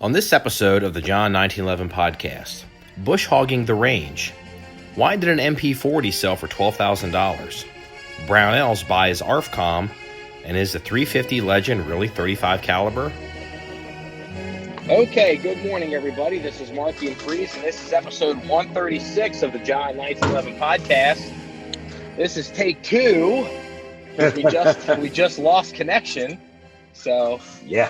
On this episode of the John1911 Podcast, bush hogging the range. Why did an MP40 sell for $12,000? Brownell's buys ARFCOM, and is the 350 Legend really 35 caliber? Okay, good morning, everybody. This is Marky and Freeze, and this is episode 136 of the John1911 Podcast. This is take two because we just lost connection. So yeah.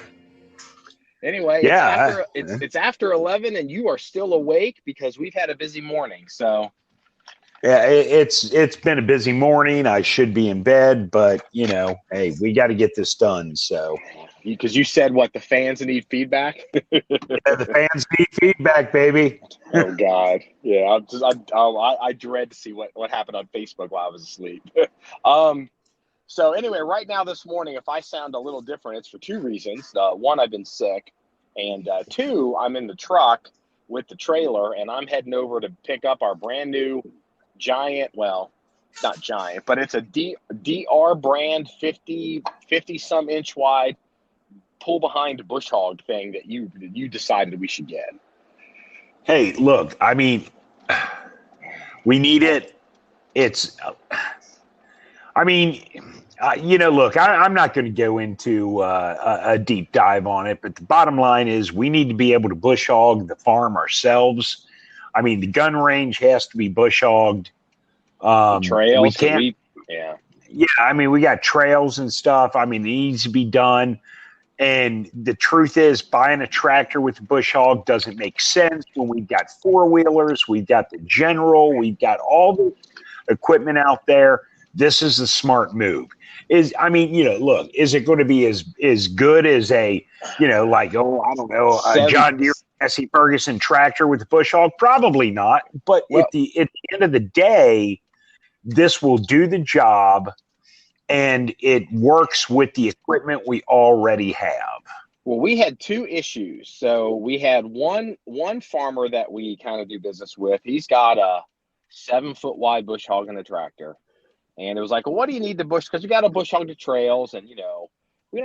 Anyway, it's after 11, and you are still awake because we've had a busy morning. So yeah, it's been a busy morning. I should be in bed, but hey, we got to get this done. So because you said what, the fans need feedback? Yeah, the fans need feedback, baby. Oh God, yeah. I dread to see what happened on Facebook while I was asleep. So anyway, right now this morning, if I sound a little different, it's for two reasons. One, I've been sick, and two, I'm in the truck with the trailer, and I'm heading over to pick up our brand new giant, well, not giant, but it's a DR brand 50 some inch wide pull behind bush hog thing that you decided we should get. Hey, look, I mean, we need it. Look, I'm not going to go into a deep dive on it, but the bottom line is we need to be able to bush hog the farm ourselves. I mean, the gun range has to be bush hogged. Trails, we can't. Yeah. I mean, we got trails and stuff. I mean, it needs to be done. And the truth is, buying a tractor with a bush hog doesn't make sense when we've got four-wheelers, we've got the General, we've got all the equipment out there. This is the smart move. Look, is it going to be as good as a John Deere Massey Ferguson tractor with a bush hog? Probably not. But at the end of the day, this will do the job, and it works with the equipment we already have. Well, we had two issues. So we had one farmer that we kind of do business with. He's got a 7-foot wide bush hog in the tractor. And it was like, well, what do you need the bush? Because you got to bush hog the trails, and we don't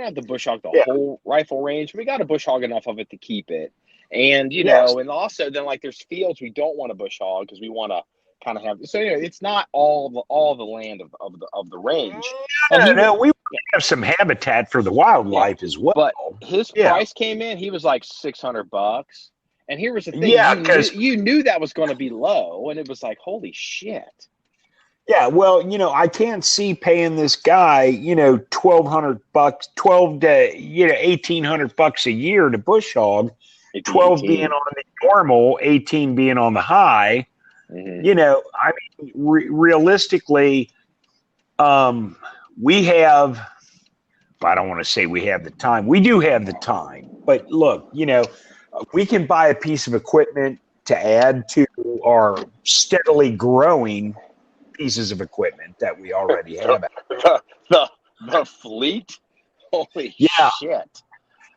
have to bush hog the whole rifle range. We got to bush hog enough of it to keep it. And and also then like there's fields we don't want to bush hog because we want to kind of have. So it's not all the land of the range. And we have some habitat for the wildlife as well. But his price came in. He was like $600. And here was the thing. Yeah, you knew that was going to be low, and it was like, holy shit. Yeah, well, I can't see paying this guy, $1,200, $1,200 to $1,800 a year to bush hog, 12 being on the normal, 18 being on the high. Mm-hmm. Realistically, we have. I don't want to say we have the time. We do have the time, but look, we can buy a piece of equipment to add to our steadily growing pieces of equipment that we already have. The fleet? Holy shit.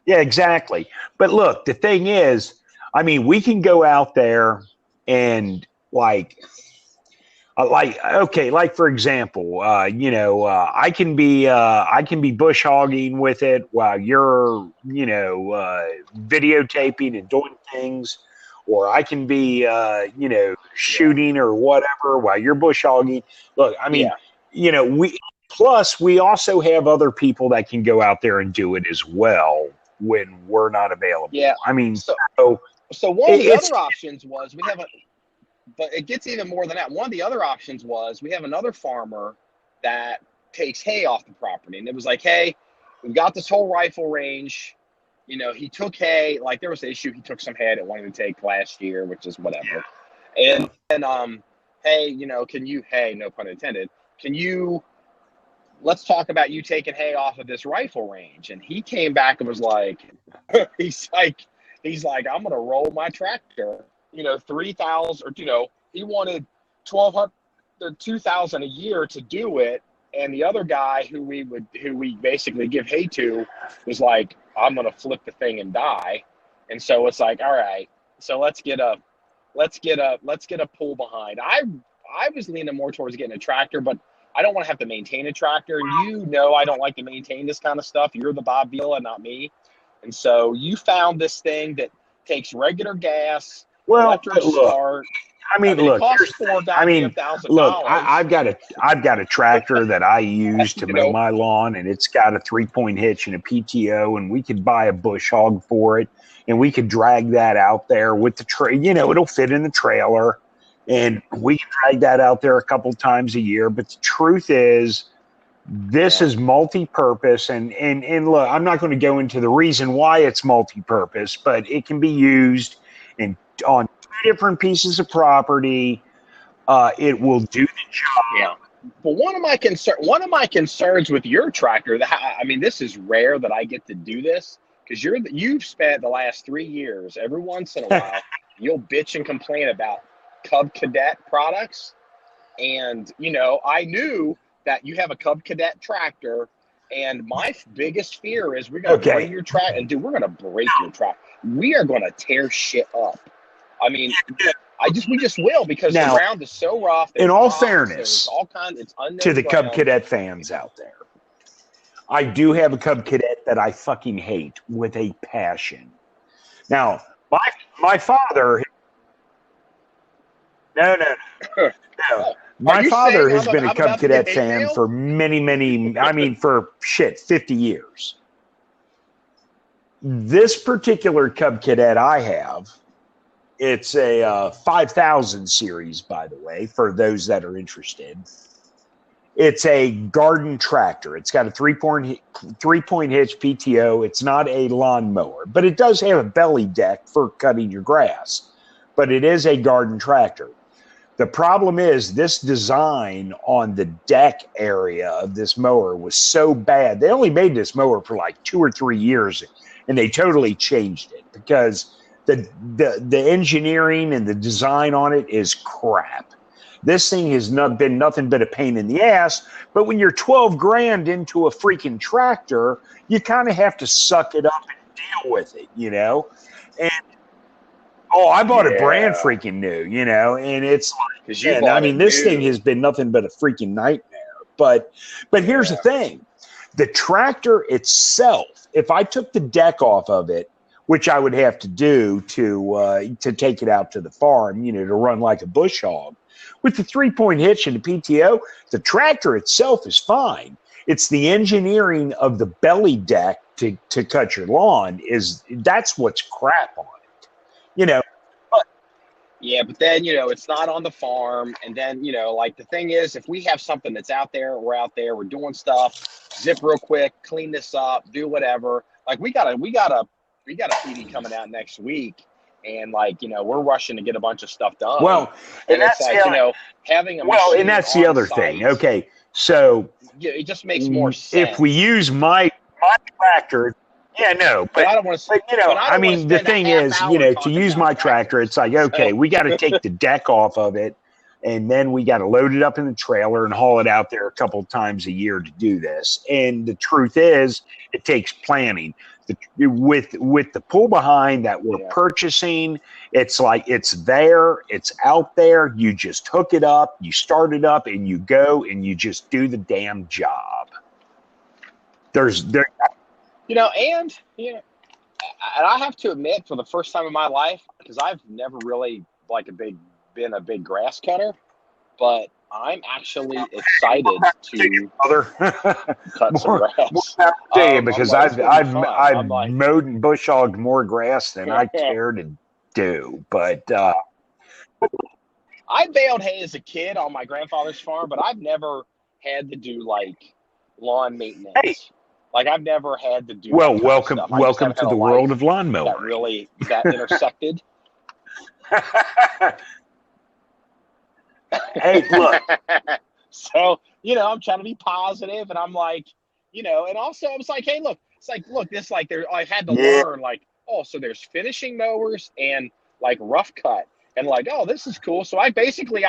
Yeah, exactly. But look, the thing is, we can go out there and for example, I can be bush hogging with it while you're, videotaping and doing things. Or I can be, shooting or whatever while you're bush hogging. Look, we also have other people that can go out there and do it as well when we're not available. Yeah. So one of the other options was but it gets even more than that. One of the other options was we have another farmer that takes hay off the property. And it was like, hey, we've got this whole rifle range. He took hay, like there was an issue. He took some hay that wanted to take last year, which is whatever. And hey, can you, hey, no pun intended, let's talk about you taking hay off of this rifle range. And he came back and was like, he's like, I'm going to roll my tractor, 3,000 or, he wanted 1,200 to 2,000 a year to do it. And the other guy who we basically give hay to was like, I'm going to flip the thing and die. And so it's like, all right, so let's get a pull behind. I was leaning more towards getting a tractor, but I don't want to have to maintain a tractor. And I don't like to maintain this kind of stuff. You're the Bob Vila, not me. And so you found this thing that takes regular gas, Well, electric look, start. I mean, it look. costs $4,000. I've got a tractor that I use to mow my lawn, and it's got a 3-point hitch and a PTO, and we could buy a bush hog for it, and we could drag that out there with the it'll fit in the trailer, and we can drag that out there a couple times a year. But the truth is, this is multi-purpose, and look, I'm not going to go into the reason why it's multi-purpose, but it can be used on different pieces of property. It will do the job. Yeah. But one of my concerns with your tractor, I mean, this is rare that I get to do this, because you've spent the last 3 years, every once in a while, you'll bitch and complain about Cub Cadet products. And, I knew that you have a Cub Cadet tractor, and my biggest fear is we're going to bring your tractor, and we're going to break your tractor. We are going to tear shit up. I mean, we just will, because the ground is so rough. In all fairness, it's unknown to the ground. Cub Cadet fans out there, I do have a Cub Cadet that I fucking hate with a passion. Now, my father, no. My father has been a Cub Cadet fan for many, for 50 years. This particular Cub Cadet I have, it's a 5000 series, by the way, for those that are interested. It's a garden tractor. It's got a 3-point hitch PTO. It's not a lawnmower, but it does have a belly deck for cutting your grass. But it is a garden tractor. The problem is this design on the deck area of this mower was so bad. They only made this mower for like 2 or 3 years, and they totally changed it because the engineering and the design on it is crap. This thing has been nothing but a pain in the ass, but when you're 12 grand into a freaking tractor, you kind of have to suck it up and deal with it, And I bought it brand freaking new, and it's like, this thing has been nothing but a freaking nightmare. But here's the thing. The tractor itself, if I took the deck off of it, which I would have to do to take it out to the farm, to run like a bush hog, with the 3-point hitch and the PTO, the tractor itself is fine. It's the engineering of the belly deck to cut your lawn that's what's crap on it, But but then it's not on the farm, and then like the thing is, if we have something that's out there, we're doing stuff, zip real quick, clean this up, do whatever. Like we got a PD coming out next week, and we're rushing to get a bunch of stuff done. Well, and that's like having a and that's the other thing. Okay, so it just makes more sense if we use my tractor. Yeah, no, but I don't want to. The thing is, to use my tractor, it's like, okay, we got to take the deck off of it, and then we got to load it up in the trailer and haul it out there a couple of times a year to do this. And the truth is, it takes planning. With the pull behind that we're purchasing, it's like it's out there. You just hook it up, you start it up, and you go and you just do the damn job. And I have to admit, for the first time in my life, because I've never really been a big grass cutter, but I'm actually excited to cut some grass. I'll tell you, because I've mowed and bush hogged more grass than I care to do. But I baled hay as a kid on my grandfather's farm, but I've never had to do lawn maintenance. Hey. I've never had to do. Well, welcome to the world of lawnmower. That intersected. Hey, look. So, I'm trying to be positive, and I'm like, and also I was like, hey, look, it's like, I had to learn, so there's finishing mowers and rough cut, and this is cool. So I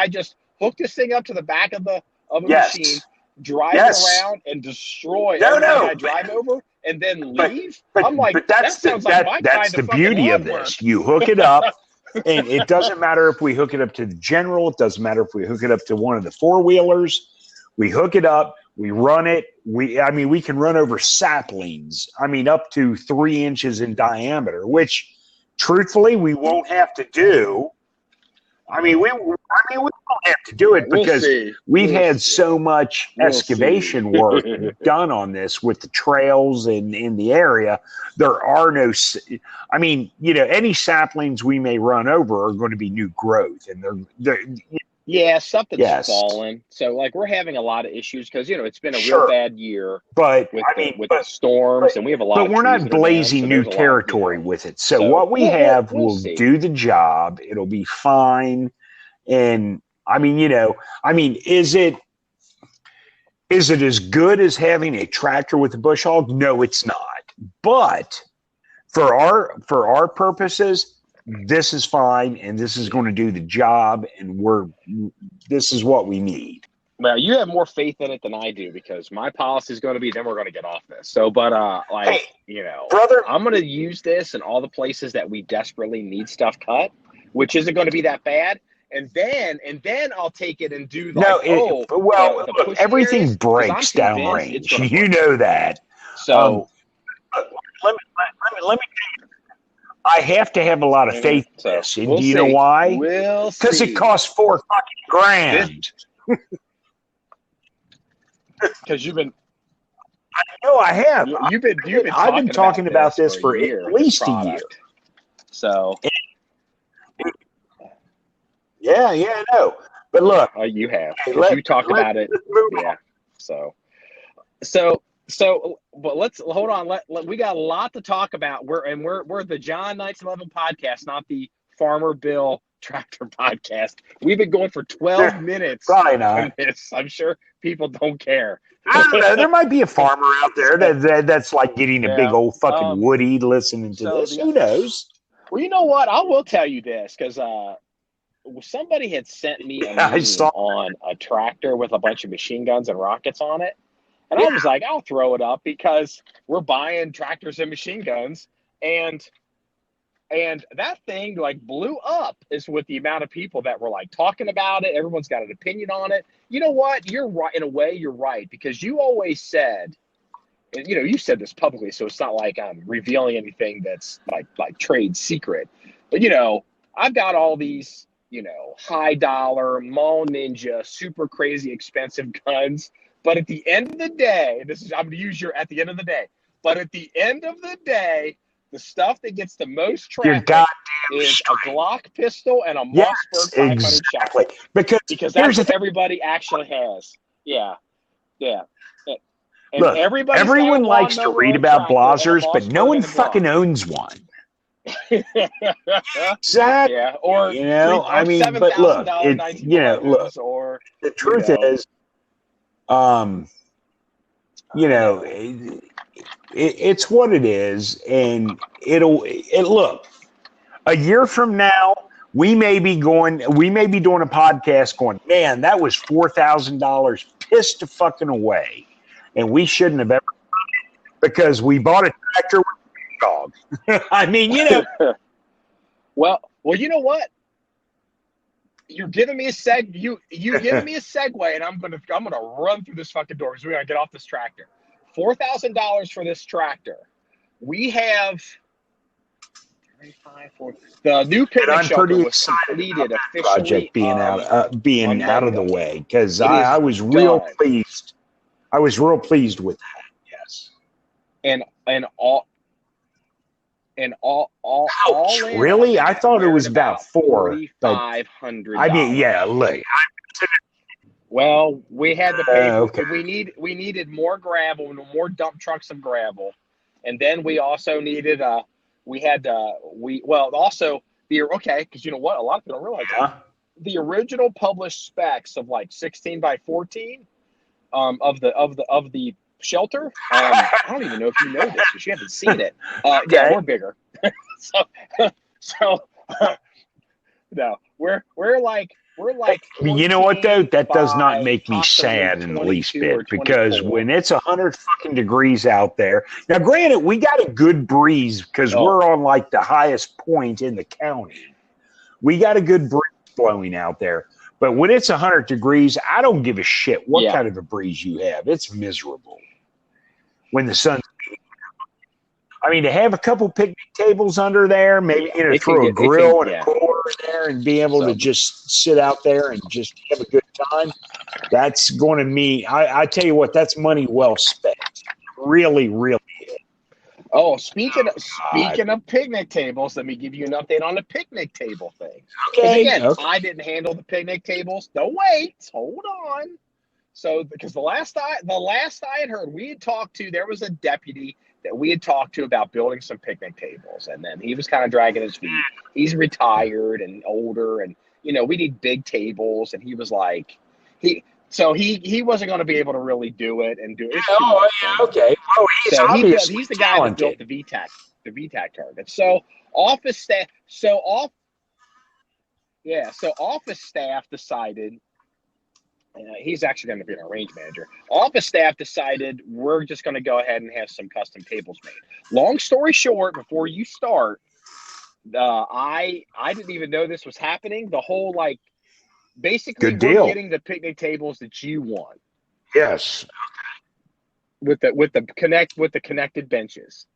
just hook this thing up to the back of a machine, drive it around and destroy everything I drive over, and then leave. I'm like, that's the beauty of this. You hook it up. And it doesn't matter if we hook it up to the General. It doesn't matter if we hook it up to one of the 4-wheelers. We hook it up. We run it. We can run over saplings. Up to 3 inches in diameter, which truthfully, we won't have to do. I mean, we won't have to do it because we've had so much excavation work done on this with the trails in the area. There are no, I mean, any saplings we may run over are going to be new growth, and they're yeah, something's fallen. So, like, we're having a lot of issues because it's been a real bad year. But with the storms, and we have a lot. But we're not blazing new territory with it. So what we have will do the job. It'll be fine. And I mean, is it as good as having a tractor with a bush hog? No, it's not. But for our purposes, this is fine, and this is going to do the job, and this is what we need. Well, you have more faith in it than I do, because my policy is going to be, then we're going to get off this. So, but brother, I'm going to use this in all the places that we desperately need stuff cut, which isn't going to be that bad. And then I'll take it and do look, everything breaks downrange. You know that. So let me. I have to have a lot of faith in this. And do you know why? Because it costs $4,000. Because you've been. I know I have. I've been talking about this for at least a year. So. Yeah, I know. But look, you have. You talk about it. Yeah. So, but let's hold on. We got a lot to talk about. We're the John1911 Podcast, not the Farmer Bill Tractor Podcast. We've been going for 12 minutes. Probably not. I'm sure people don't care. I don't know. There might be a farmer out there that's like getting a big old fucking Woody listening to this. Who knows? Well, you know what? I will tell you this, because somebody had sent me a meme on a tractor with a bunch of machine guns and rockets on it. And I was like, I'll throw it up, because we're buying tractors and machine guns. And that thing like blew up is with the amount of people that were like talking about it. Everyone's got an opinion on it. You know what? You're right. In a way, you're right, because you always said, and you said this publicly, so it's not like I'm revealing anything that's like trade secret. But I've got all these high dollar mall ninja, super crazy expensive guns. But at the end of the day, I'm going to use at the end of the day. But at the end of the day, the stuff that gets the most traffic is a Glock pistol and a Mossberg 500 exactly. shot. Because that's what everybody actually has. Yeah. And look, everyone likes to read about Blazers, but no one fucking owns one. Exactly. Yeah. Or but look, look. The truth is, it's what it is, and look. A year from now, we may be doing a podcast going, man, that was $4,000 pissed to fucking away, and we shouldn't have ever done it because we bought a tractor with a dog. I mean, Well, you know what? You're giving me a you giving me a segue, and I'm gonna run through this fucking door because we're gonna get off this tractor. $4,000 for this tractor. We have the new picnic shelter was completed officially. Project being out of the way, because I was real pleased. I was real pleased with that. Yes. And all. Really? I thought it was about $4,500. I mean, look. Well, we had to pay. Okay. We needed more gravel, more dump trucks of gravel, and then we also needed because you know what? A lot of people don't realize that. The original published specs of like 16 by 14 of the shelter. I don't even know if you know this because you haven't seen it. Yeah, we're bigger. No, we're like. You know what though? That does not make me sad in the least bit, because when it's 100 fucking degrees out there. Now, granted, we got a good breeze because we're on like the highest point in the county. We got a good breeze blowing out there. But when it's 100 degrees, I don't give a shit what kind of a breeze you have. It's miserable when the sun's. I mean, to have a couple picnic tables under there, maybe throw a grill and a cooler there, and be able to just sit out there and just have a good time. That's going to mean, I tell you what, that's money well spent. Really, really. Oh, speaking of picnic tables, let me give you an update on the picnic table thing. Okay. Again, I didn't handle the picnic tables. No, wait, hold on. So, because the last I had heard, there was a deputy that we had talked to about building some picnic tables, and then he was kind of dragging his feet. He's retired and older, and we need big tables, and he was like, he wasn't going to be able to really do it and do it. Okay. Oh, he's the guy that built the VTAC target. So office staff decided. He's actually going to be an range manager. Office staff decided we're just going to go ahead and have some custom tables made. Long story short, before you start, I didn't even know this was happening. The whole basically we're getting the picnic tables that you want. Yes. With the connected benches.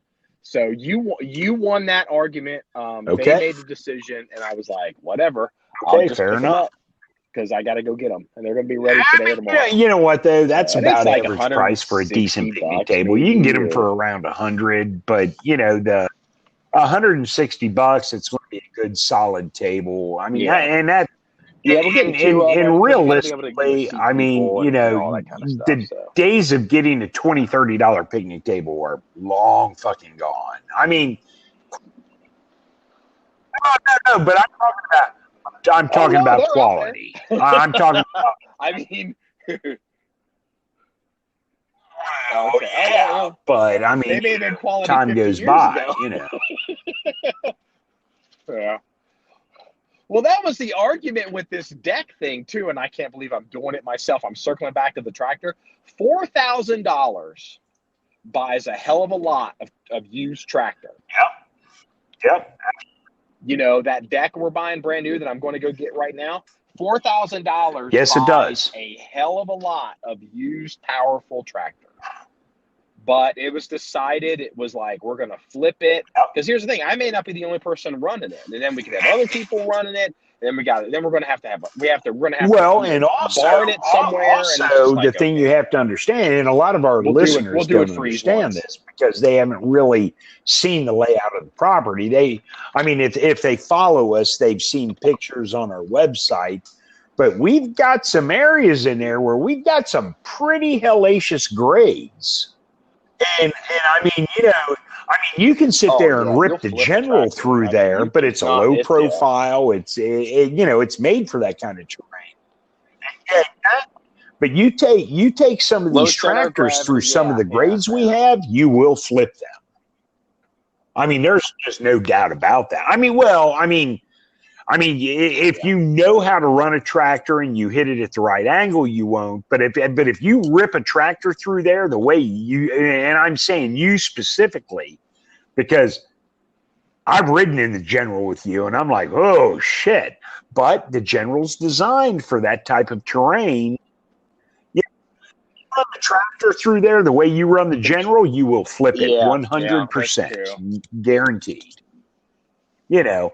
So you won that argument. They made the decision, and I was like, whatever. Okay, I'll just fair enough. Because I got to go get them, and they're going to be ready today or tomorrow. Yeah, you know what though? That's about average price for a decent picnic table. You can get them for around $100, but the $160, it's going to be a good solid table. I mean, and that. Yeah, and realistically, I mean, the days of getting a $20, $30 picnic table are long fucking gone. I mean, no, but I'm talking about quality. I'm talking about. I mean, but I mean, time goes by, Yeah. Well, that was the argument with this deck thing too, and I can't believe I'm doing it myself. I'm circling back to the tractor. $4,000 buys a hell of a lot of used tractor. Yep. That deck we're buying brand new that I'm going to go get right now, $4,000. Yes, it does. A hell of a lot of used, powerful tractor. But it was decided, it was like, we're going to flip it. Because here's the thing, I may not be the only person running it. And then we could have other people running it. And then we're going to have to and also, barn it somewhere. Also, the thing you have to understand, and a lot of our listeners don't understand this because they haven't really seen the layout of the property. If they follow us, they've seen pictures on our website. But we've got some areas in there where we've got some pretty hellacious grades. And you can sit there and rip the General through there, but it's a low profile. It's made for that kind of terrain. But you take some of these tractors through some of the grades we have, you will flip them. I mean, there's just no doubt about that. If you know how to run a tractor and you hit it at the right angle, you won't. But if you rip a tractor through there the way and I'm saying you specifically, because I've ridden in the General with you, and I'm like, oh shit! But the General's designed for that type of terrain. You run the tractor through there the way you run the General, you will flip it 100%, guaranteed. Yeah.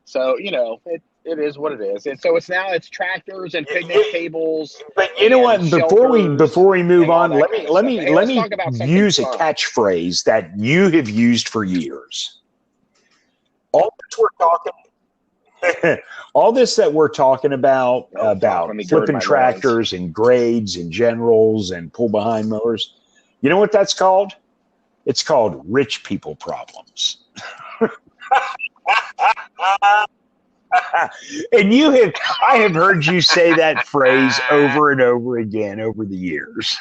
So, it is what it is. And so it's tractors and picnic tables. But you know what? Before we move on, let me use a catchphrase that you have used for years. All this that we're talking about flipping tractors and grades and Generals and pull behind mowers. You know what that's called? It's called rich people problems. And I have heard you say that phrase over and over again over the years.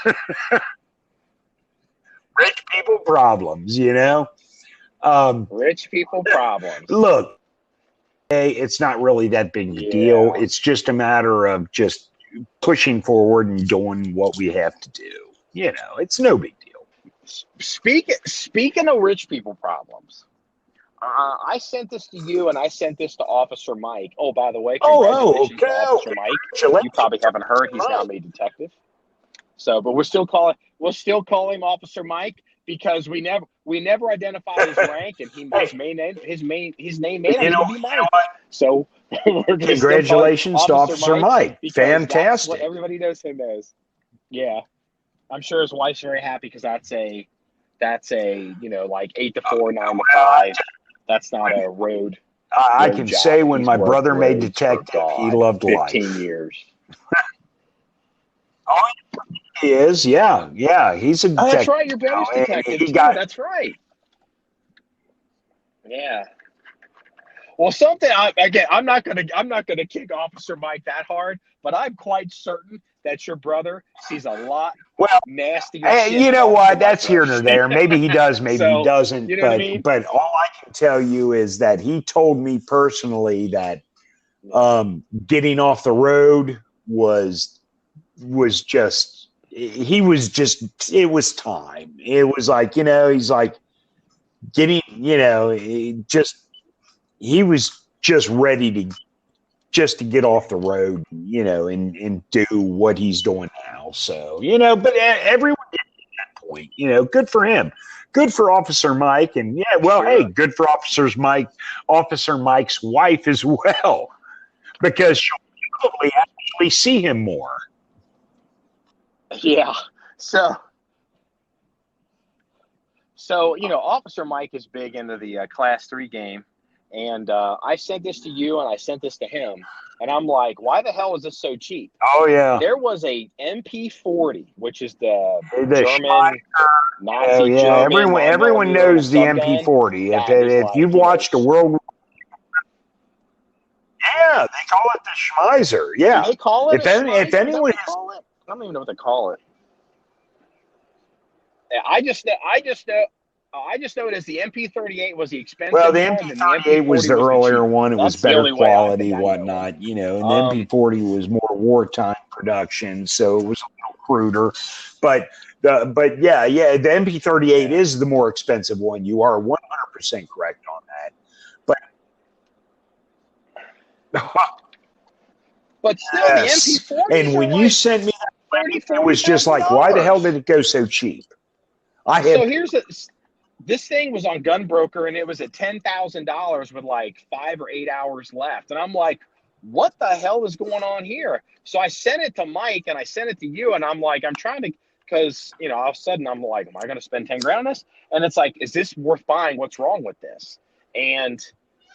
Rich people problems, Rich people problems. Look, it's not really that big a deal. It's just a matter of just pushing forward and doing what we have to do. It's no big deal. Speaking of rich people problems, I sent this to you, and I sent this to Officer Mike. Oh, by the way, congratulations to Officer Mike. You probably haven't heard he's now made detective. So, but we'll still call him Officer Mike because we never identified his rank, and his name may not be Mike. So we're going to congratulations to Officer Mike. Fantastic. That's what everybody knows him as. Yeah, I'm sure his wife's very happy because that's a like 8 to 4, 9 to 5. That's not a road. I can say when my brother made detective, he loved 15 life. 15 years. Oh, he is. Yeah. He's a detective. Oh, that's right. Your brother's detective. That's right. Yeah. Well, I'm not gonna kick Officer Mike that hard, but I'm quite certain that your brother sees a lot nastier shit. You know what? That's here nor there. Maybe he does, maybe he doesn't. You know what I mean? But all I can tell you is that he told me personally that getting off the road was just it was time. It was like, he's like getting, he was just ready to get off the road, and do what he's doing now. So, but everyone at that point, good for him. Good for Officer Mike. And hey, good for Officer Mike's wife as well, because she'll probably actually see him more. Yeah. So Officer Mike is big into the Class 3 game. And I sent this to you, and I sent this to him, and I'm like, "Why the hell is this so cheap?" Oh yeah, there was a MP40, which is the German Nazi. Yeah, German everyone knows the MP40. If you've watched a World War, they call it the Schmeiser. Yeah, do they call it. If anyone, I don't even know what they call it. I just know it as the MP38 was the expensive one. Well, the MP38 was the earlier one. It was better quality, whatnot, and the MP40 was more wartime production, so it was a little cruder. But the MP38 is the more expensive one. You are 100% correct on that. But still, the MP40. And when you sent me that, it was just like, why the hell did it go so cheap? This thing was on Gunbroker, and it was at $10,000 with like 5 or 8 hours left. And I'm like, what the hell is going on here? So I sent it to Mike, and I sent it to you, and I'm like, I'm trying to, because, all of a sudden I'm like, am I going to spend 10 grand on this? And it's like, is this worth buying? What's wrong with this? And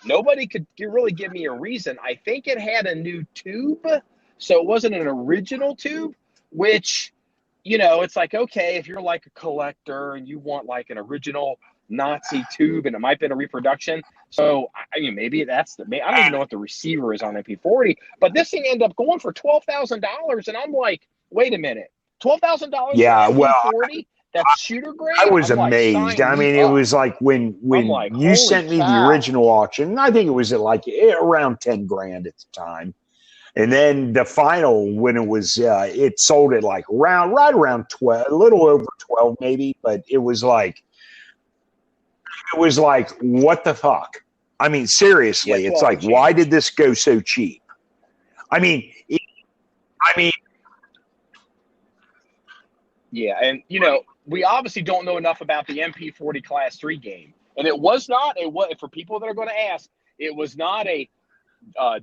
nobody could really give me a reason. I think it had a new tube, so it wasn't an original tube, which... it's like, okay, if you're like a collector and you want like an original Nazi tube and it might be a reproduction. So, maybe I don't even know what the receiver is on MP40, but this thing ended up going for $12,000. And I'm like, wait a minute, $12,000 for MP40? That's shooter grade? I was amazed. It was like when you sent me the original auction, I think it was at like around 10 grand at the time. And then the final, when it was, it sold at like right around 12, a little over 12 maybe, but it was like, what the fuck? Seriously, it's like, why did this go so cheap? Yeah, and we obviously don't know enough about the MP40 Class 3 game, and it was not for people that are going to ask, it was not a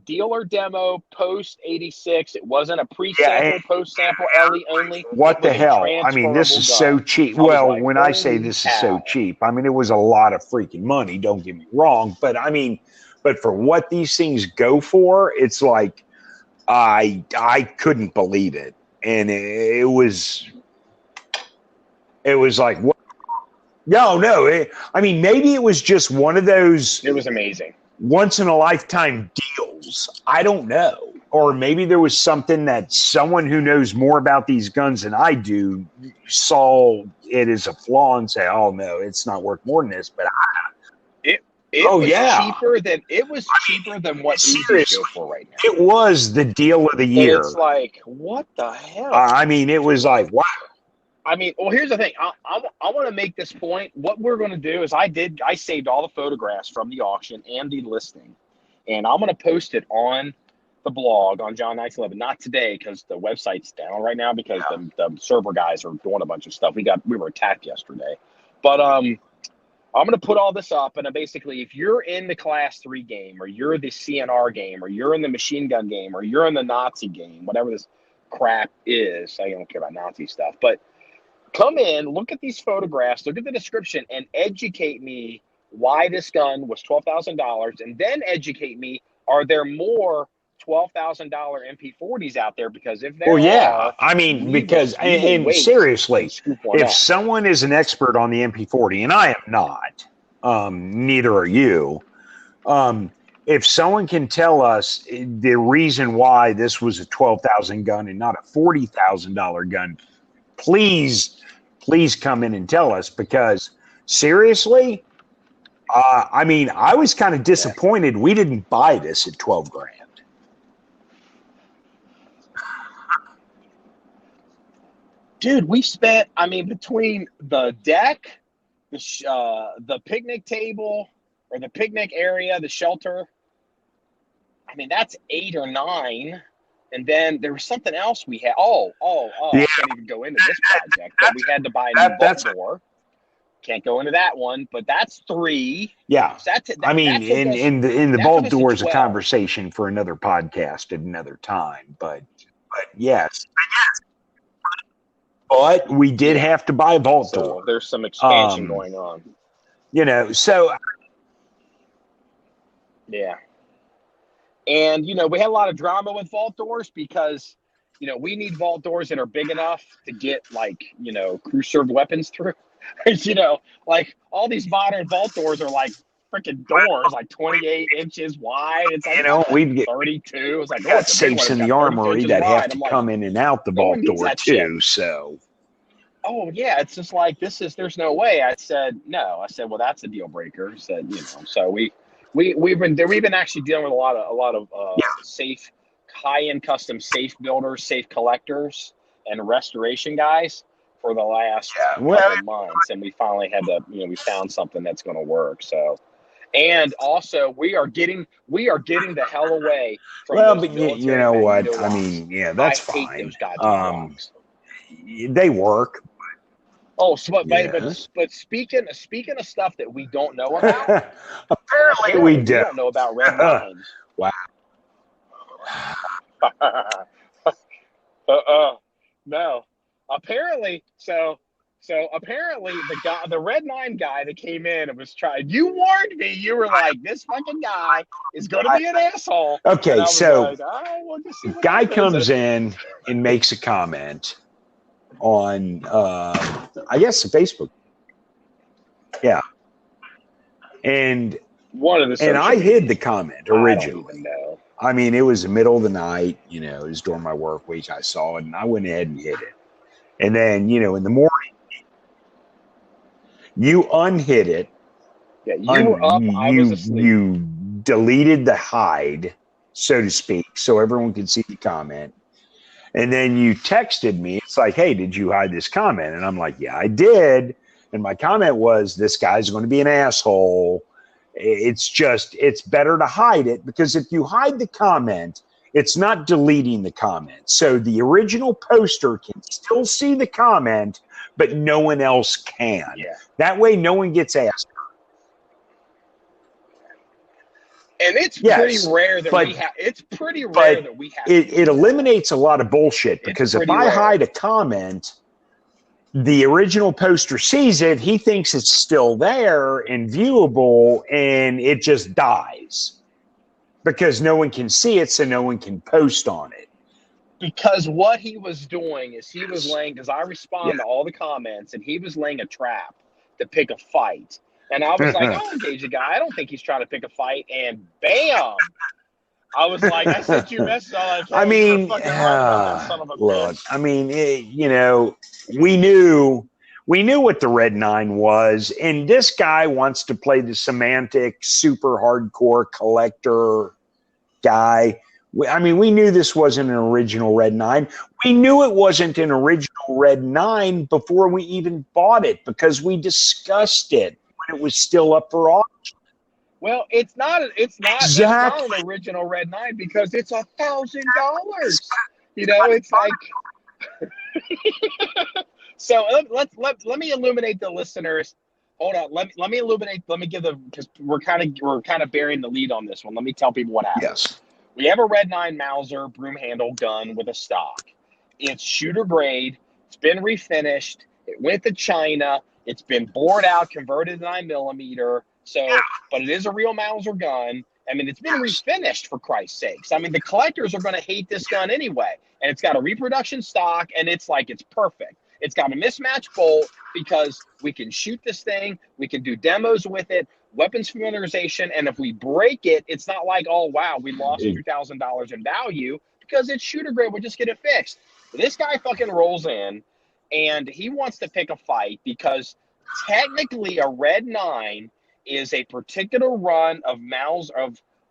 dealer demo post 86. It wasn't a pre-sample, post-sample LE only. What the hell? This is so cheap. Well, when I say this is so cheap, it was a lot of freaking money. Don't get me wrong, but but for what these things go for, it's like I couldn't believe it, and it was like what? No. Maybe it was just one of those. It was amazing. Once in a lifetime deals. I don't know. Or maybe there was something that someone who knows more about these guns than I do saw it as a flaw and say, oh no, it's not worth more than this. But it was cheaper than what Uzis go for right now. It was the deal of the year. And it's like, what the hell? It was like, wow. Well, here's the thing. I want to make this point. What we're going to do is I saved all the photographs from the auction and the listing, and I'm going to post it on the blog on John1911. Not today because the website's down right now because the server guys are doing a bunch of stuff. We were attacked yesterday, but I'm going to put all this up, and basically, if you're in the Class 3 game, or you're the CNR game, or you're in the machine gun game, or you're in the Nazi game, whatever this crap is, I don't care about Nazi stuff, but come in, look at these photographs, look at the description, and educate me why this gun was $12,000, and then educate me, are there more $12,000 MP40s out there? Because if there are, I mean, because and seriously, if someone is an expert on the MP40, and I am not, neither are you. If someone can tell us the reason why this was a $12,000 gun and not a $40,000 gun, please come in and tell us. Because seriously, I mean, I was kind of disappointed we didn't buy this at $12,000. Dude, we spent, I mean, between the deck, the picnic table, or the picnic area, the shelter, I mean, that's 8 or 9. And then there was something else we had. I can't even go into this project, but we had to buy a new vault door. Can't go into that one, but that's 3. Yeah. So I mean, in the vault door is a conversation for another podcast at another time, but yes. But we did have to buy a vault door. There's some expansion going on. You know, so. Yeah. And, you know, we had a lot of drama with vault doors because, you know, we need vault doors that are big enough to get, like, you know, crew-served weapons through. You know, like, all these modern vault doors are like freaking doors, like 28 inches wide. It's like, you know, we'd get 32. It's like, we got safes in the armory that have to come in and out the vault door too. So, oh yeah, it's just like there's no way. I said no. I said, well, that's a deal breaker. I said, you know, so we've been actually dealing with a lot of safe, high-end custom safe builders, safe collectors, and restoration guys for the last couple of months, and we finally had to, you know, we found something that's going to work. So, and also we are getting the hell away from but you know what? I mean, yeah, that's fine. Hate those goddamn they work. Oh, so, but speaking of stuff that we don't know about, apparently we don't know about red lines. Wow. No. Apparently, so apparently the red 9 guy that came in and was trying. You warned me. You were like, this fucking guy is going to be an asshole. Okay, so like, we'll just see what guy comes in and makes a comment on, I guess, Facebook. Yeah, and I hid the comment originally. I mean, it was the middle of the night. You know, it was during my work week. I saw it, and I went ahead and hid it. And then, you know, in the morning, you unhid it. Yeah, you were up. I was asleep. You deleted the hide, so to speak, so everyone could see the comment. And then you texted me. It's like, hey, did you hide this comment? And I'm like, yeah, I did. And my comment was, this guy's going to be an asshole. It's better to hide it, because if you hide the comment, it's not deleting the comment. So the original poster can still see the comment, but no one else can. Yeah. That way, no one gets asked. And it's pretty rare that we have. It's pretty rare that we have. It eliminates a lot of bullshit, because if I hide a comment, the original poster sees it, he thinks it's still there and viewable, and it just dies. Because no one can see it, so no one can post on it. Because what he was doing is he was laying, because I respond to all the comments, and he was laying a trap to pick a fight. And I was like, I'll engage the guy. I don't think he's trying to pick a fight. And bam! I was like, I sent you a message. I mean, look, I mean, you know, we knew what the Red 9 was, and this guy wants to play the semantic, super hardcore collector guy. I mean, we knew this wasn't an original Red 9. We knew it wasn't an original Red 9 before we even bought it, because we discussed it when it was still up for auction. Well, it's not Exactly. an original Red 9 because it's $1,000. You know, it's like. So let me illuminate the listeners. Hold on. Let me illuminate. Let me give the, because we're kind of bearing the lead on this one. Let me tell people what happened. Yes. We have a Red 9 Mauser broom handle gun with a stock. It's shooter grade. It's been refinished. It went to China. It's been bored out, converted to 9mm. So, but it is a real Mauser gun. I mean, it's been refinished, for Christ's sakes. I mean, the collectors are going to hate this gun anyway. And it's got a reproduction stock, and it's perfect. It's got a mismatched bolt because we can shoot this thing. We can do demos with it, weapons familiarization. And if we break it, it's not like, oh, wow, we lost $2,000 in value because it's shooter grade. We'll just get it fixed. This guy fucking rolls in, and he wants to pick a fight because technically a Red 9 is a particular run of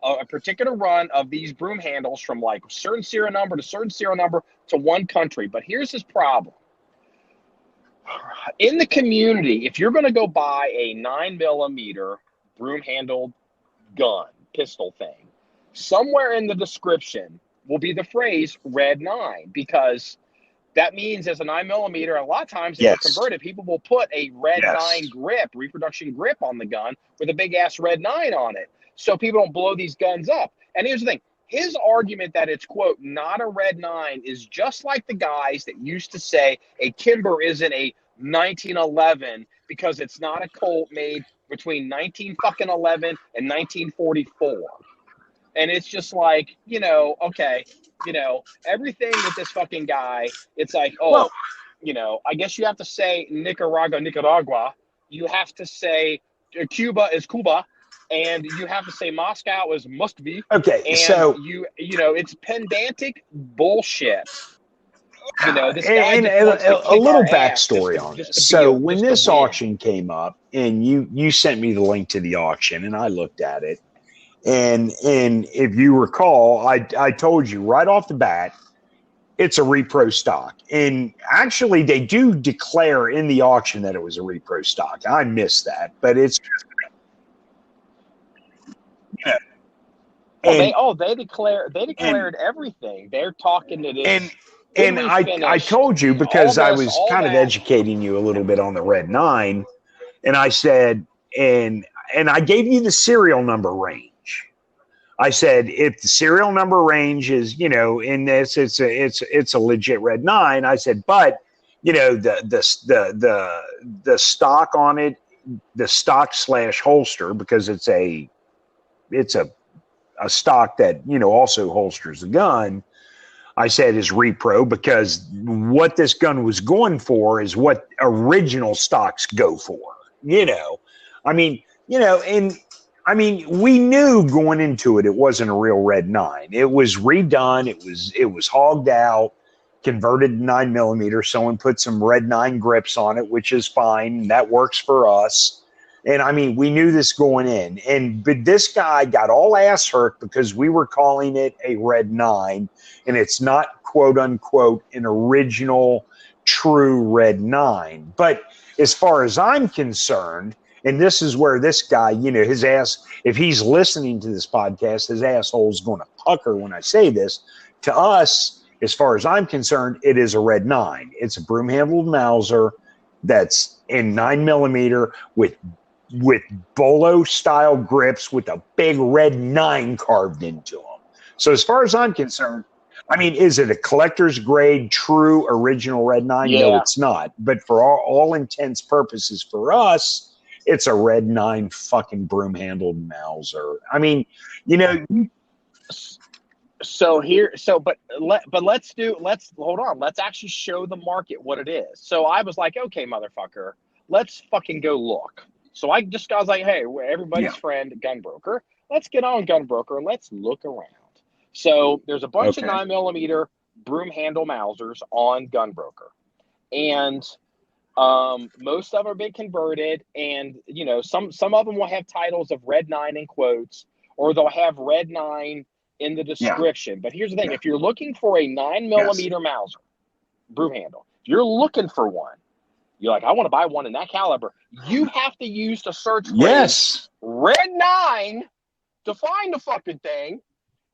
a particular run of these broom handles from like certain serial number to certain serial number to one country. But here's his problem. In the community, if you're going to go buy a 9mm broom handled gun, pistol thing, somewhere in the description will be the phrase Red 9, because that means as a 9mm, a lot of times if it's converted, people will put a Red 9 grip, reproduction grip on the gun with a big ass Red 9 on it, so people don't blow these guns up. And here's the thing. His argument that it's, quote, not a Red 9 is just like the guys that used to say a Kimber isn't a 1911 because it's not a Colt made between 1911 and 1944. And it's just like, you know, okay, you know, everything with this fucking guy, it's like, oh, well, you know, I guess you have to say Nicaragua. You have to say Cuba is Cuba. And you have to say Moscow is must be. Okay, and so you know, it's pedantic bullshit. You know, this guy and a little backstory on this. So when this auction came up, and you sent me the link to the auction, and I looked at it, and if you recall, I told you right off the bat, it's a repro stock, and actually they do declare in the auction that it was a repro stock. I missed that, but it's. Yeah. They declared everything. They're talking to this. And I told you, because I was kind of educating you a little bit on the Red 9, and I said, and I gave you the serial number range. I said, if the serial number range is, you know, in this, it's a legit Red 9. I said, but you know, the stock on it, the stock / holster, because it's a stock that, you know, also holsters the gun, I said is repro, because what this gun was going for is what original stocks go for, you know. I mean, you know, and I mean, we knew going into it, it wasn't a real Red 9. It was redone. It was hogged out, converted to 9mm. Someone put some Red 9 grips on it, which is fine. That works for us. And I mean, we knew this going in, but this guy got all ass hurt because we were calling it a Red 9, and it's not, quote unquote, an original true Red 9. But as far as I'm concerned, and this is where this guy, you know, his ass, if he's listening to this podcast, his asshole's going to pucker when I say this. To us, as far as I'm concerned, it is a Red 9. It's a broom handled Mauser that's in 9mm with bolo style grips with a big Red 9 carved into them. So as far as I'm concerned, I mean, is it a collector's grade, true original Red 9? Yeah. No, it's not. But for all intents purposes for us, it's a Red 9 fucking broom handled Mauser. I mean, you know. But let's hold on. Let's actually show the market what it is. So I was like, okay, motherfucker, let's fucking go look. So I was like, hey, we're everybody's friend, Gunbroker. Let's get on Gunbroker and let's look around. So there's a bunch of 9mm broom handle Mausers on Gunbroker. And most of them are been converted. And, you know, some of them will have titles of Red 9 in quotes, or they'll have Red 9 in the description. But here's the thing. If you're looking for a 9mm Mauser broom handle, if you're looking for one, you're like, I want to buy one in that caliber. You have to use the search phrase red 9 to find the fucking thing.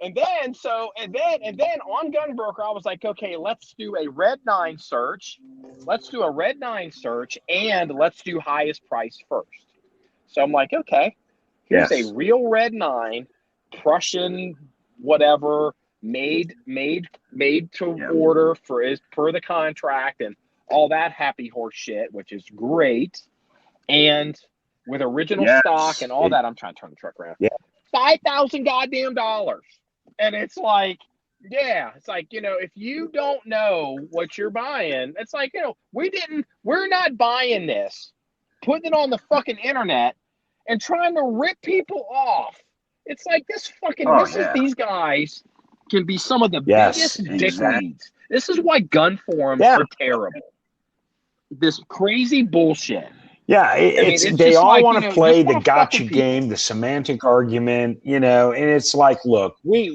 And then on Gunbroker, I was like, okay, let's do a red 9 search. Let's do a red 9 search, and let's do highest price first. So I'm like, okay, here's a real red 9, Prussian, whatever, made to order per the contract and all that happy horse shit, which is great. And with original stock and all that, I'm trying to turn the truck around. Yeah. $5,000 goddamn dollars. And it's like, if you don't know what you're buying, it's like, we're not buying this, putting it on the fucking internet and trying to rip people off. It's like these guys can be some of the biggest dickweeds. This is why gun forums are terrible. This crazy bullshit. Yeah, they all want to play the gotcha game, the semantic argument, and it's like, look, we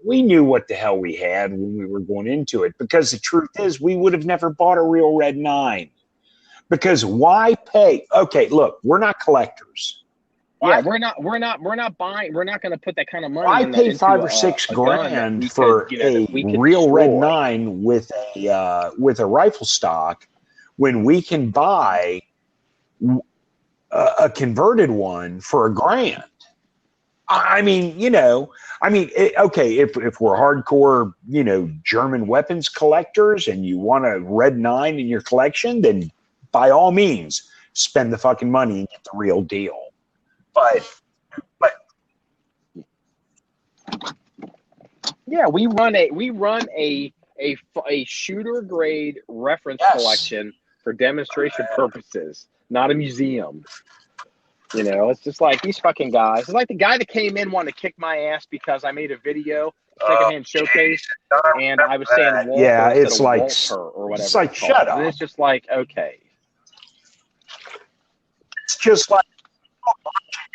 knew what the hell we had when we were going into it, because the truth is we would have never bought a real red 9. Because why pay? Okay, look, we're not collectors. Yeah, we're not buying. We're not going to put that kind of money. Why pay $5 or $6 grand for a real red 9 with a rifle stock when we can buy a converted one for $1,000? I mean, okay, if we're hardcore, German weapons collectors and you want a red 9 in your collection, then by all means spend the fucking money and get the real deal. But yeah, we run a shooter grade reference collection for demonstration purposes, not a museum. It's just like these fucking guys. It's like the guy that came in wanting to kick my ass because I made a video secondhand showcase and I was saying Walter it's like Walter or whatever. It's like shut up. And it's just like, okay. It's just like,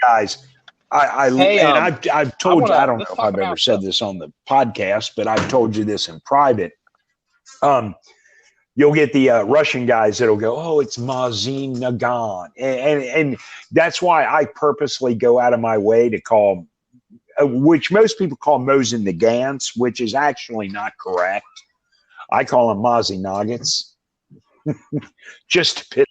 guys. I've told you. I don't know if I've ever said this on the podcast, but I've told you this in private. You'll get the Russian guys that'll go, oh, it's Mazin Nagan. And that's why I purposely go out of my way to call, which most people call Mosin Nagants, which is actually not correct. I call them Mazin Nagants. Just to piss.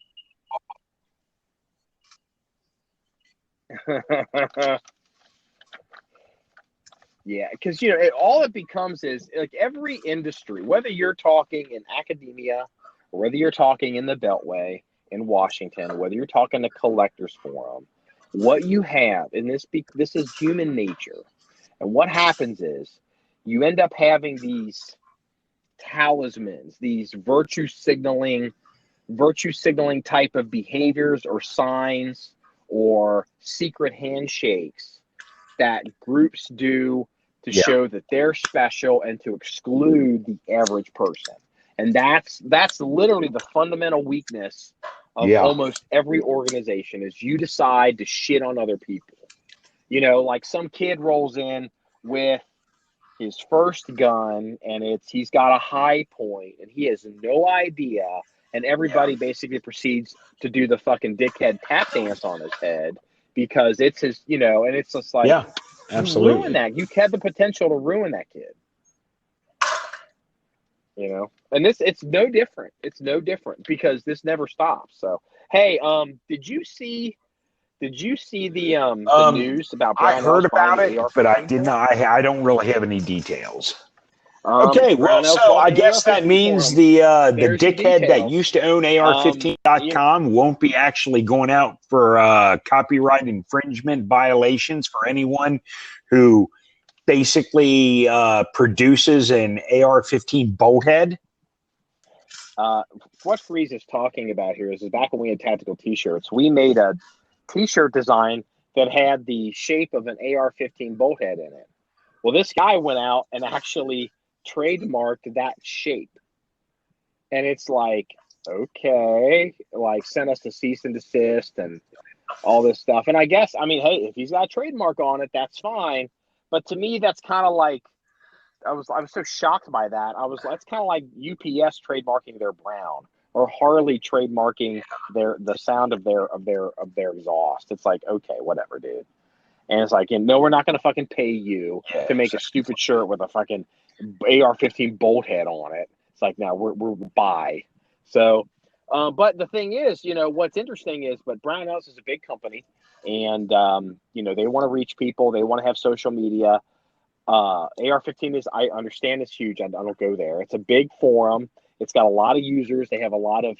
Yeah, because all it becomes is like every industry, whether you're talking in academia or whether you're talking in the Beltway in Washington, whether you're talking to collectors forum, what you have, and this is human nature, and what happens is you end up having these talismans, these virtue signaling type of behaviors or signs or secret handshakes that groups do to show that they're special and to exclude the average person. And that's literally the fundamental weakness of almost every organization is you decide to shit on other people. Like some kid rolls in with his first gun and he's got a high point and he has no idea, and everybody basically proceeds to do the fucking dickhead tap dance on his head because it's his, and it's just like, absolutely. You ruin that. You had the potential to ruin that kid. And it's no different. It's no different because this never stops. So, hey, did you see the news about Brownell? I heard about it, but I did not. I don't really have any details. Okay, well, so I guess that means the dickhead that used to own AR15.com won't be actually going out for copyright infringement violations for anyone who basically produces an AR-15 bolt head. What Freeze is talking about here is back when we had tactical T-shirts, we made a T-shirt design that had the shape of an AR-15 bolt head in it. Well, this guy went out and actually trademarked that shape, and it's like, okay, like sent us to cease and desist and all this stuff. And I guess, I mean, hey, if he's got a trademark on it, that's fine. But to me, that's kind of like, I was so shocked by that. That's kind of like UPS trademarking their brown, or Harley trademarking the sound of their exhaust. It's like, okay, whatever, dude. And it's like, no, we're not going to fucking pay you to make a stupid shirt with a fucking AR-15 bolt head on it. It's like, no, we're buy. So, but the thing is, what's interesting is, but Brownell's is a big company, and they want to reach people. They want to have social media. AR-15 is, I understand, it's huge. I don't go there. It's a big forum. It's got a lot of users. They have a lot of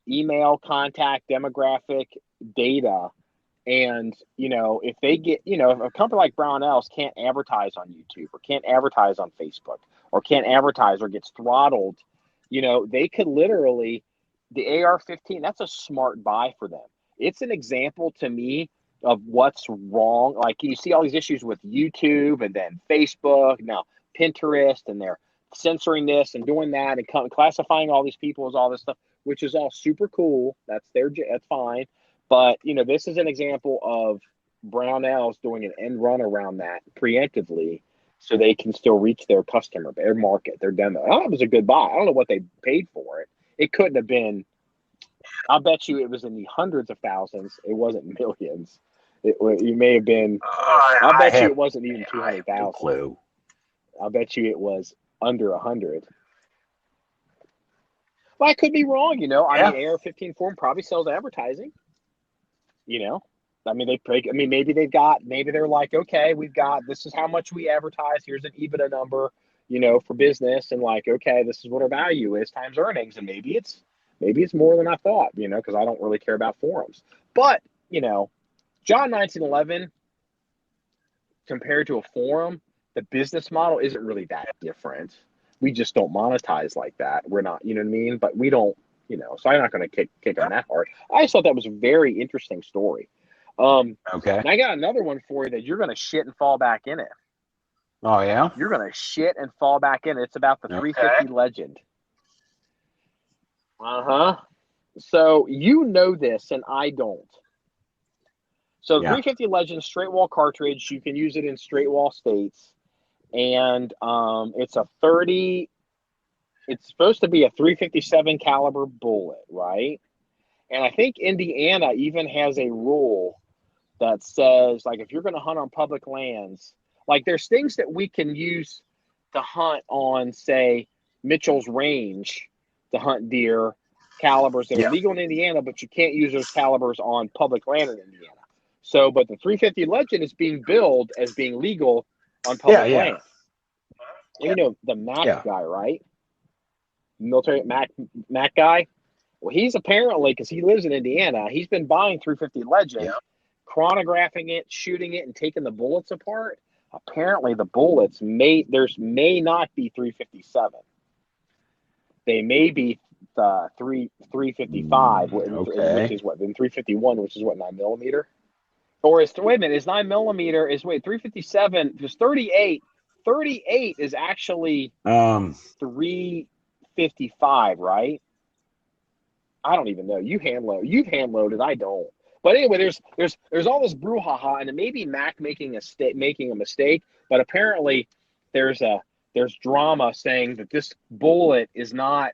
email contact demographic data. And, if they get, if a company like Brownell's can't advertise on YouTube or can't advertise on Facebook or can't advertise or gets throttled, they could literally, the AR-15, that's a smart buy for them. It's an example to me of what's wrong. Like, you see all these issues with YouTube and then Facebook, now Pinterest, and they're censoring this and doing that and classifying all these people as all this stuff, which is all super cool. That's fine. But, this is an example of Brownell's doing an end run around that preemptively so they can still reach their customer, their market, their demo. I thought it was a good buy. I don't know what they paid for it. It couldn't have been, I'll bet you it was in the hundreds of thousands. It wasn't millions. You may have been, I'll bet you it wasn't even 200,000. Clue. I'll bet you it was under 100. Well, I could be wrong, I mean, AR-15 form probably sells advertising. Maybe they're like, okay, this is how much we advertise. Here's an EBITDA number, for business. And like, okay, this is what our value is times earnings. And maybe it's more than I thought, because I don't really care about forums. But, John1911 compared to a forum, the business model isn't really that different. We just don't monetize like that. We're not, you know what I mean? But we don't, so I'm not going to kick them that hard. I just thought that was a very interesting story. Okay. And I got another one for you that you're going to shit and fall back in it. Oh, yeah? You're going to shit and fall back in it. It's about the 350 Legend. Uh-huh. So this, and I don't. So 350 Legend straight wall cartridge, you can use it in straight wall states. And it's supposed to be a 357 caliber bullet, right? And I think Indiana even has a rule that says, like, if you're going to hunt on public lands, like, there's things that we can use to hunt on, say, Mitchell's Range to hunt deer, calibers that are legal in Indiana, but you can't use those calibers on public land in Indiana. So, but the 350 Legend is being billed as being legal on public land. Well, the Mac guy, right? Military Mac guy. Well, he's apparently, because he lives in Indiana, he's been buying 350 Legend, chronographing it, shooting it, and taking the bullets apart. Apparently, the bullets may not be 357. They may be 355, which is what, then 351, which is what, 9mm? Or is 9mm 357? There's 38. 38 is actually 355, right? I don't even know. You've hand loaded. I don't. But anyway, there's all this brouhaha, and it may be Mac making a mistake, but apparently there's drama saying that this bullet is not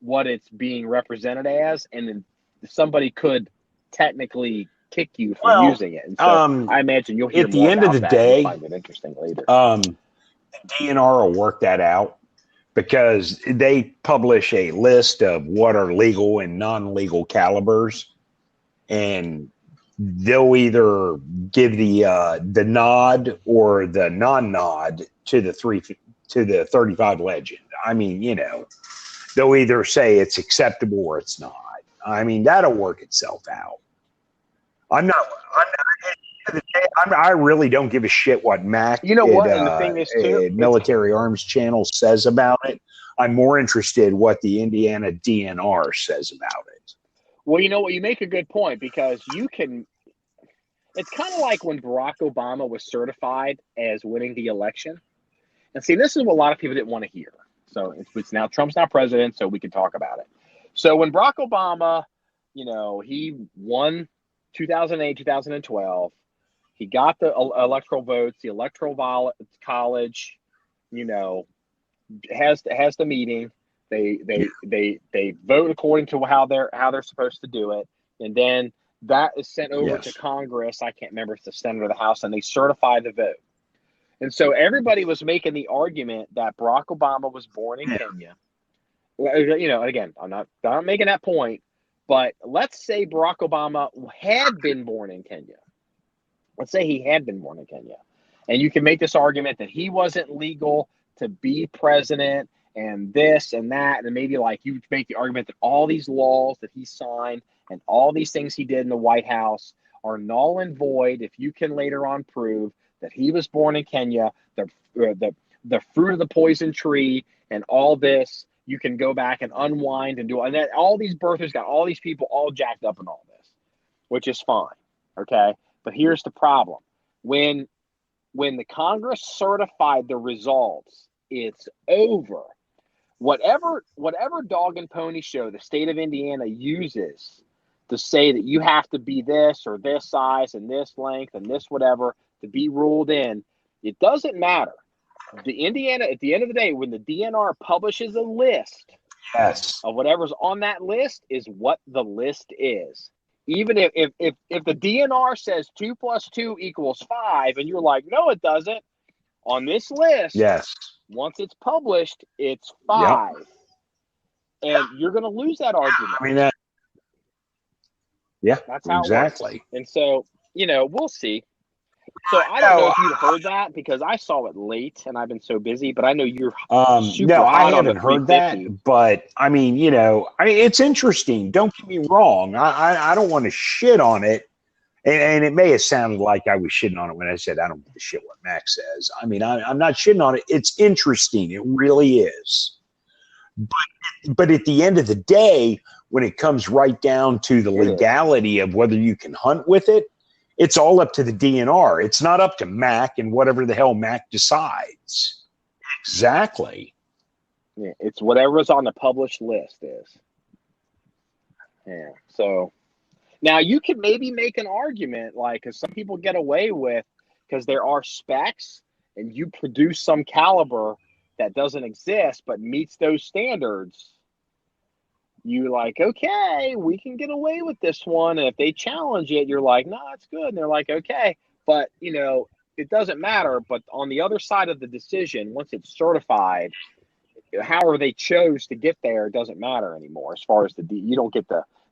what it's being represented as, and then somebody could technically kick you for using it. And so I imagine you'll hear at the more end about of the that day. And find it interesting later. DNR will work that out because they publish a list of what are legal and non-legal calibers, and they'll either give the nod or the non-nod to the 35 Legend. I mean, they'll either say it's acceptable or it's not. I mean, that'll work itself out. I really don't give a shit what Mac, and the thing is too, Military Arms Channel says about it. I'm more interested what the Indiana DNR says about it. Well, you make a good point, because it's kind of like when Barack Obama was certified as winning the election. And see, this is what a lot of people didn't want to hear. So it's now Trump's not president, so we can talk about it. So when Barack Obama, he won 2008, 2012, he got the electoral votes, the electoral college, has the meeting. They vote according to how they're supposed to do it, and then that is sent over to Congress. I can't remember if it's the Senate or the House, and they certify the vote. And so everybody was making the argument that Barack Obama was born in Kenya. You know, again, I'm not making that point, but let's say Barack Obama had been born in Kenya. Let's say he had been born in Kenya. And you can make this argument that he wasn't legal to be president and this and that. And maybe like you make the argument that all these laws that he signed and all these things he did in the White House are null and void if you can later on prove that he was born in Kenya, the fruit of the poison tree and all this. You can go back and unwind and do and then all these birthers got all these people all jacked up in all this, which is fine. Okay. But here's the problem. When the Congress certified the results, it's over. Whatever dog and pony show the state of Indiana uses to say that you have to be this or this size and this length and this whatever to be ruled in, it doesn't matter. Indiana, at the end of the day, when the DNR publishes a list of whatever's on that list is what the list is. Even if the DNR says 2 + 2 = 5 and you're like, no, it doesn't. On this list, once it's published, it's 5. Yep. And you're going to lose that argument. I mean, that's how exactly. It works. And so, you know, we'll see. So I don't know if you've heard that because I saw it late and I've been so busy, but I know you're super no, I hot on haven't heard that, but I mean, you know, it's interesting. Don't get me wrong. I don't want to shit on it. And it may have sounded like I was shitting on it when I said, I don't give a shit what Max says. I mean, I'm not shitting on it. It's interesting. It really is. But at the end of the day, when it comes right down to the legality of whether you can hunt with it, it's all up to the DNR. It's not up to Mac and whatever the hell Mac decides. Exactly. Yeah, it's whatever's on the published list is. Yeah. So now you could maybe make an argument, like, because some people get away with, because there are specs and you produce some caliber that doesn't exist but meets those standards. You like, okay, we can get away with this one. And if they challenge it, you're like, no, it's good. And they're like, okay, but you know, it doesn't matter. But on the other side of the decision, once it's certified, however they chose to get there, it doesn't matter anymore. As far as you don't get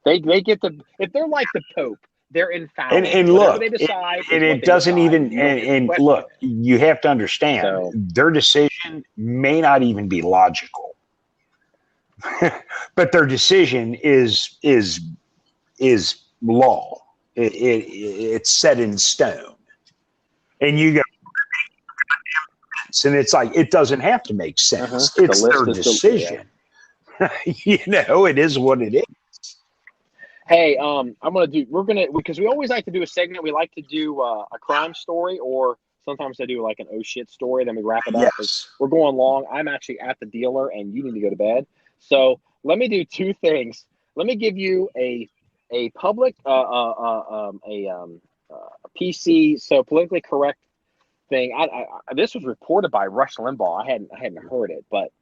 they get the, if they're like the Pope, they're infallible. And look, they decide it doesn't even, and look, you have to understand their decision may not even be logical. But their decision is law. It's set in stone, and you go, and it's like it doesn't have to make sense. It's their decision. You know, it is what it is. Hey, because we always like to do a segment. We like to do a crime story, or sometimes I do like an oh shit story. Then we wrap it up. Yes. We're going long. I'm actually at the dealer, and you need to go to bed. So let me do two things. Let me give you a public PC, so politically correct thing. This was reported by Rush Limbaugh. I hadn't heard it, but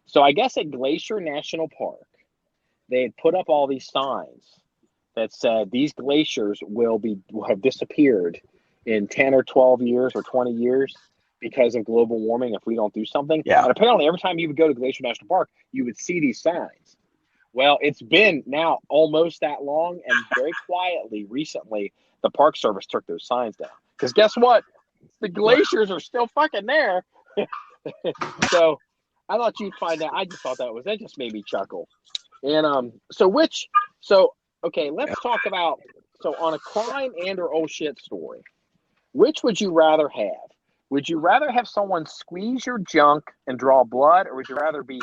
so I guess at Glacier National Park, they had put up all these signs that said these glaciers will have disappeared in 10 or 12 years or 20 years. Because of global warming, if we don't do something. Yeah. And apparently every time you would go to Glacier National Park, you would see these signs. Well, it's been now almost that long, and very quietly recently, the Park Service took those signs down. Because guess what? The glaciers are still fucking there. So I thought you'd find out. I just thought that just made me chuckle. And okay, let's talk about, on a crime and or oh shit story, which would you rather have? Would you rather have someone squeeze your junk and draw blood, or would you rather be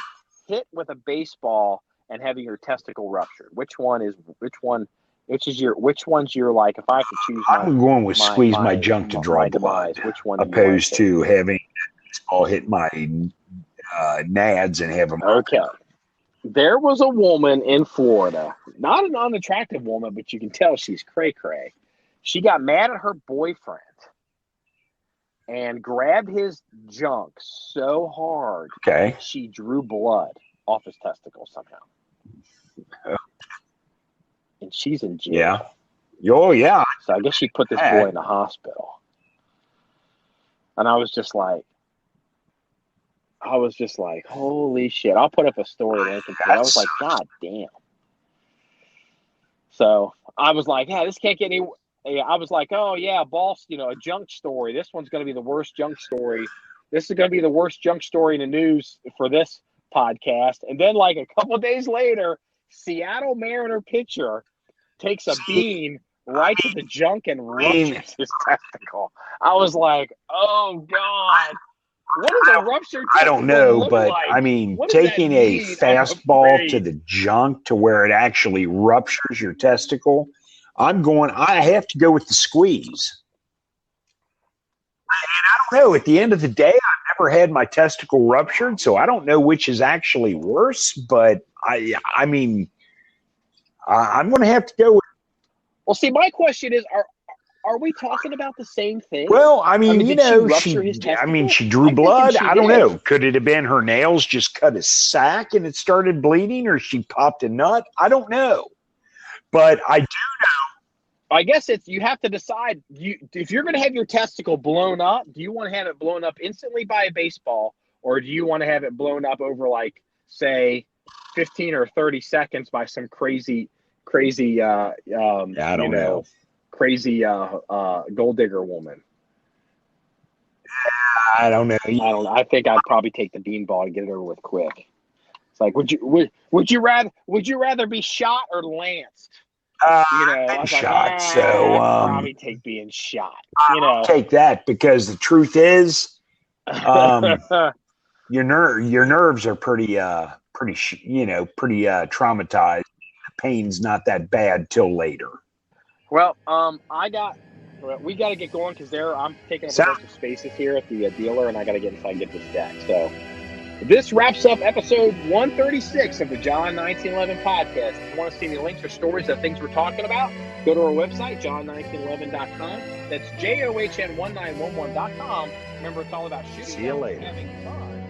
hit with a baseball and having your testicle ruptured? Which one's your like, if I have to choose I'm going with squeeze my junk to draw blood, which one opposed to having a baseball hit my nads and have them. Okay. There was a woman in Florida, not an unattractive woman, but you can tell she's cray-cray. She got mad at her boyfriend and grabbed his junk so hard, she drew blood. off his testicles somehow. And she's in jail. Yeah. Oh, yeah. So I guess she put this boy in the hospital. And I was just like, holy shit. I'll put up a story link. I was like, God damn. So I was like, yeah, this can't get any. I was like, oh, yeah, boss, you know, a junk story. This one's going to be the worst junk story. This is going to be the worst junk story in the news for this podcast. And then, like, a couple of days later, Seattle Mariner pitcher takes a bean right to the junk and ruptures his testicle. I was like, oh, God. What does a ruptured testicle I don't know, look but like? I mean, taking a fastball to the junk to where it actually ruptures your testicle, I have to go with the squeeze. And I don't know. At the end of the day, I've never had my testicle ruptured, so I don't know which is actually worse. But I mean, I'm going to have to go with. Well, see, my question is, are we talking about the same thing? Well, I mean, you know, she drew blood. I don't know. Could it have been her nails just cut a sack and it started bleeding, or she popped a nut? I don't know. But I do know. I guess you have to decide. If you're going to have your testicle blown up, do you want to have it blown up instantly by a baseball, or do you want to have it blown up over, like, say, 15 or 30 seconds by some crazy, I don't know. Crazy gold digger woman? I don't know. I think I'd probably take the beanball and get it over with quick. It's like, would you rather be shot or lanced? Shot. I'd probably take being shot. I'll take that, because the truth is, your nerves are pretty traumatized. The pain's not that bad till later. Well, we got to get going because I'm taking up a bunch of spaces here at the dealer, and I got to get inside and get this deck. So this wraps up episode 136 of the John1911 Podcast. If you want to see any links or stories of things we're talking about, go to our website, John1911.com. That's JOHN1911.com. Remember, it's all about shooting. See you later. Having fun.